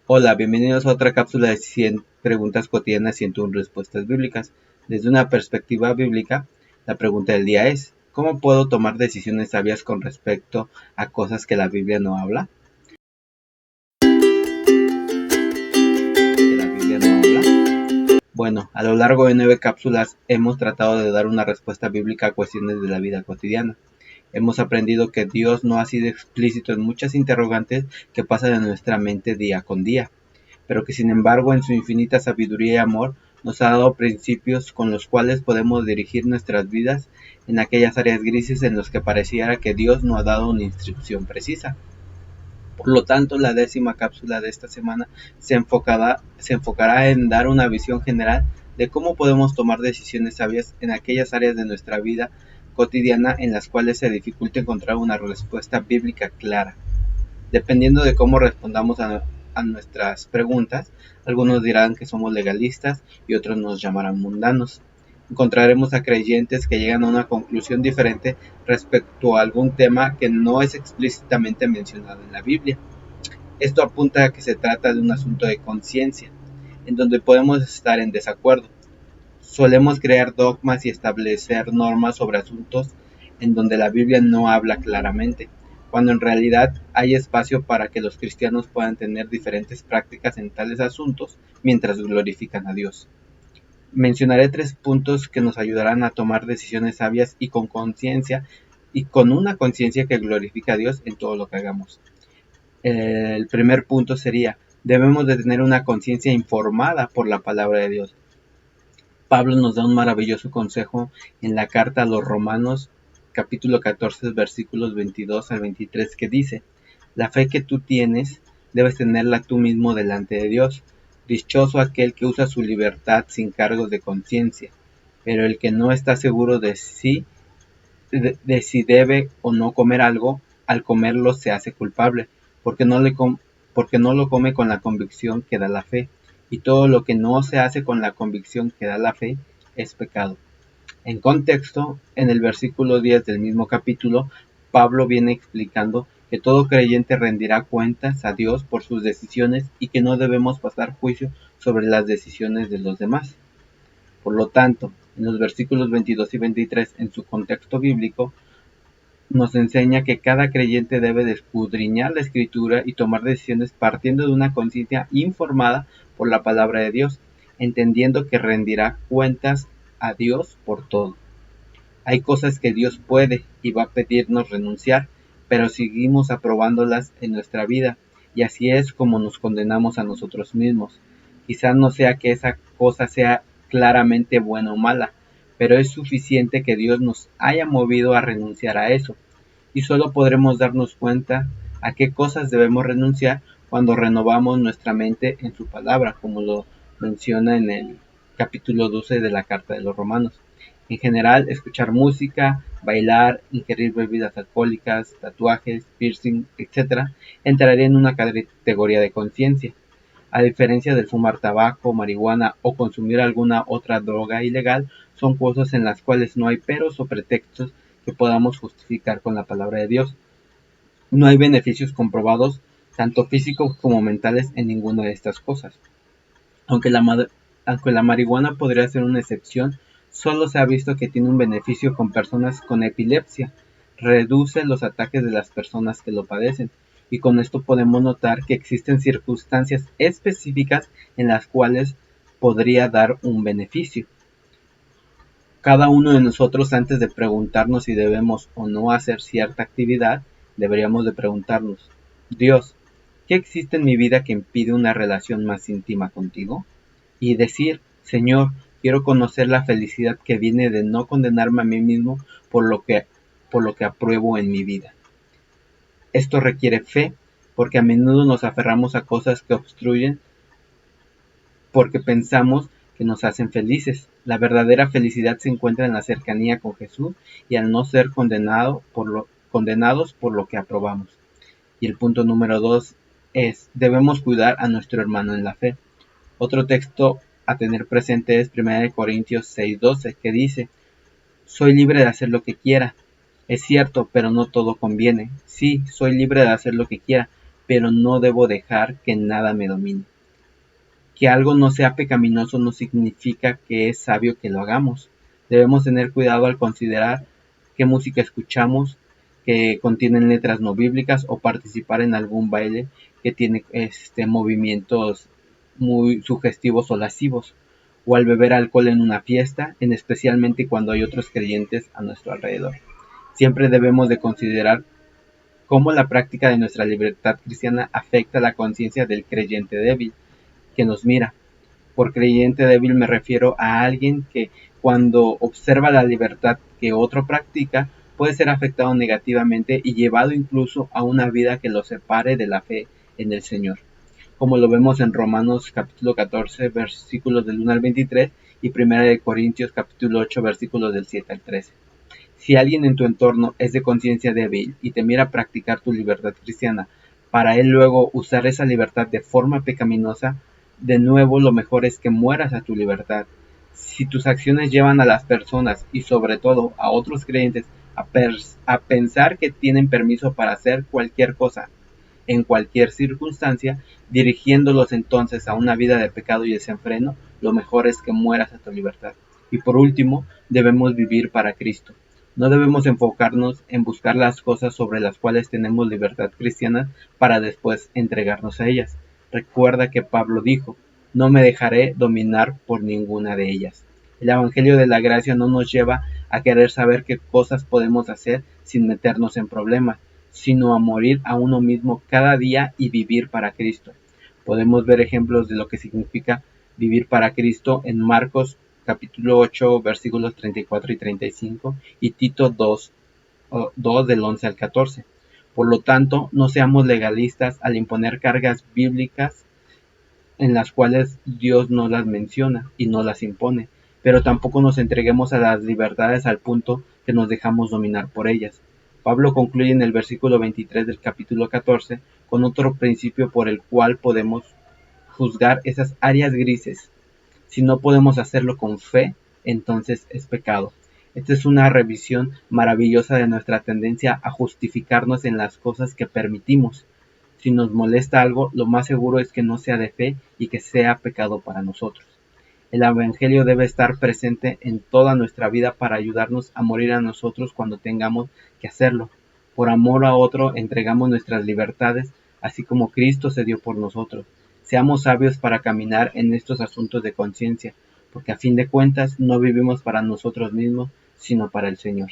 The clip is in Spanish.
Hola, bienvenidos a otra cápsula de 100 preguntas cotidianas y 101 respuestas bíblicas. Desde una perspectiva bíblica, la pregunta del día es: ¿cómo puedo tomar decisiones sabias con respecto a cosas que la Biblia no habla? Bueno, a lo largo de 9 cápsulas hemos tratado de dar una respuesta bíblica a cuestiones de la vida cotidiana. Hemos aprendido que Dios no ha sido explícito en muchas interrogantes que pasan en nuestra mente día con día, pero que sin embargo en su infinita sabiduría y amor nos ha dado principios con los cuales podemos dirigir nuestras vidas en aquellas áreas grises en las que pareciera que Dios no ha dado una instrucción precisa. Por lo tanto, la 10ª cápsula de esta semana se enfocará en dar una visión general de cómo podemos tomar decisiones sabias en aquellas áreas de nuestra vida cotidiana en las cuales se dificulta encontrar una respuesta bíblica clara. Dependiendo de cómo respondamos a nuestras preguntas, algunos dirán que somos legalistas y otros nos llamarán mundanos. Encontraremos a creyentes que llegan a una conclusión diferente respecto a algún tema que no es explícitamente mencionado en la Biblia. Esto apunta a que se trata de un asunto de conciencia, en donde podemos estar en desacuerdo. Solemos crear dogmas y establecer normas sobre asuntos en donde la Biblia no habla claramente, cuando en realidad hay espacio para que los cristianos puedan tener diferentes prácticas en tales asuntos mientras glorifican a Dios. Mencionaré 3 puntos que nos ayudarán a tomar decisiones sabias y con conciencia, y con una conciencia que glorifica a Dios en todo lo que hagamos. El primer punto sería: debemos de tener una conciencia informada por la palabra de Dios. Pablo nos da un maravilloso consejo en la carta a los Romanos, capítulo 14, versículos 22 al 23, que dice: la fe que tú tienes, debes tenerla tú mismo delante de Dios. Dichoso aquel que usa su libertad sin cargos de conciencia, pero el que no está seguro de si debe o no comer algo, al comerlo se hace culpable, porque no lo come con la convicción que da la fe, y todo lo que no se hace con la convicción que da la fe es pecado. En contexto, en el versículo 10 del mismo capítulo, Pablo viene explicando que todo creyente rendirá cuentas a Dios por sus decisiones y que no debemos pasar juicio sobre las decisiones de los demás. Por lo tanto, en los versículos 22 y 23, en su contexto bíblico, nos enseña que cada creyente debe de escudriñar la Escritura y tomar decisiones partiendo de una conciencia informada por la palabra de Dios, entendiendo que rendirá cuentas a Dios por todo. Hay cosas que Dios puede y va a pedirnos renunciar, pero seguimos aprobándolas en nuestra vida, y así es como nos condenamos a nosotros mismos. Quizás no sea que esa cosa sea claramente buena o mala, pero es suficiente que Dios nos haya movido a renunciar a eso, y solo podremos darnos cuenta a qué cosas debemos renunciar cuando renovamos nuestra mente en su palabra, como lo menciona en el capítulo 12 de la carta de los Romanos. En general, escuchar música, bailar, ingerir bebidas alcohólicas, tatuajes, piercing, etc., entraría en una categoría de conciencia. A diferencia del fumar tabaco, marihuana o consumir alguna otra droga ilegal, son cosas en las cuales no hay peros o pretextos que podamos justificar con la palabra de Dios. No hay beneficios comprobados, tanto físicos como mentales, en ninguna de estas cosas. Aunque la marihuana podría ser una excepción, solo se ha visto que tiene un beneficio con personas con epilepsia. Reduce los ataques de las personas que lo padecen, y con esto podemos notar que existen circunstancias específicas en las cuales podría dar un beneficio. Cada uno de nosotros, antes de preguntarnos si debemos o no hacer cierta actividad, deberíamos de preguntarnos: Dios, ¿qué existe en mi vida que impide una relación más íntima contigo? Y decir: Señor, quiero conocer la felicidad que viene de no condenarme a mí mismo por lo que apruebo en mi vida. Esto requiere fe, porque a menudo nos aferramos a cosas que obstruyen porque pensamos que nos hacen felices. La verdadera felicidad se encuentra en la cercanía con Jesús y al no ser condenados por lo que aprobamos. Y el punto número 2 es: debemos cuidar a nuestro hermano en la fe. Otro texto a tener presente es 1 Corintios 6:12, que dice: soy libre de hacer lo que quiera. Es cierto, pero no todo conviene. Sí, soy libre de hacer lo que quiera, pero no debo dejar que nada me domine. Que algo no sea pecaminoso no significa que es sabio que lo hagamos. Debemos tener cuidado al considerar qué música escuchamos, que contienen letras no bíblicas, o participar en algún baile que tiene movimientos muy sugestivos o lascivos, o al beber alcohol en una fiesta, especialmente cuando hay otros creyentes a nuestro alrededor. Siempre debemos de considerar cómo la práctica de nuestra libertad cristiana afecta la conciencia del creyente débil que nos mira. Por creyente débil me refiero a alguien que, cuando observa la libertad que otro practica, puede ser afectado negativamente y llevado incluso a una vida que lo separe de la fe en el Señor, como lo vemos en Romanos capítulo 14 versículos del 1 al 23 y Primera de Corintios capítulo 8 versículos del 7 al 13. Si alguien en tu entorno es de conciencia débil y te mira practicar tu libertad cristiana para él luego usar esa libertad de forma pecaminosa, de nuevo lo mejor es que mueras a tu libertad. Si tus acciones llevan a las personas y sobre todo a otros creyentes a pensar que tienen permiso para hacer cualquier cosa en cualquier circunstancia, dirigiéndolos entonces a una vida de pecado y desenfreno, lo mejor es que mueras a tu libertad. Y por último, debemos vivir para Cristo. No debemos enfocarnos en buscar las cosas sobre las cuales tenemos libertad cristiana para después entregarnos a ellas. Recuerda que Pablo dijo: no me dejaré dominar por ninguna de ellas. El Evangelio de la Gracia no nos lleva a querer saber qué cosas podemos hacer sin meternos en problemas, sino a morir a uno mismo cada día y vivir para Cristo. Podemos ver ejemplos de lo que significa vivir para Cristo en Marcos capítulo 8 versículos 34 y 35 y Tito 2 del 11 al 14. Por lo tanto, no seamos legalistas al imponer cargas bíblicas en las cuales Dios no las menciona y no las impone, pero tampoco nos entreguemos a las libertades al punto que nos dejamos dominar por ellas. Pablo concluye en el versículo 23 del capítulo 14 con otro principio por el cual podemos juzgar esas áreas grises. Si no podemos hacerlo con fe, entonces es pecado. Esta es una revisión maravillosa de nuestra tendencia a justificarnos en las cosas que permitimos. Si nos molesta algo, lo más seguro es que no sea de fe y que sea pecado para nosotros. El Evangelio debe estar presente en toda nuestra vida para ayudarnos a morir a nosotros cuando tengamos que hacerlo. Por amor a otro entregamos nuestras libertades, así como Cristo se dio por nosotros. Seamos sabios para caminar en estos asuntos de conciencia, porque a fin de cuentas no vivimos para nosotros mismos, sino para el Señor.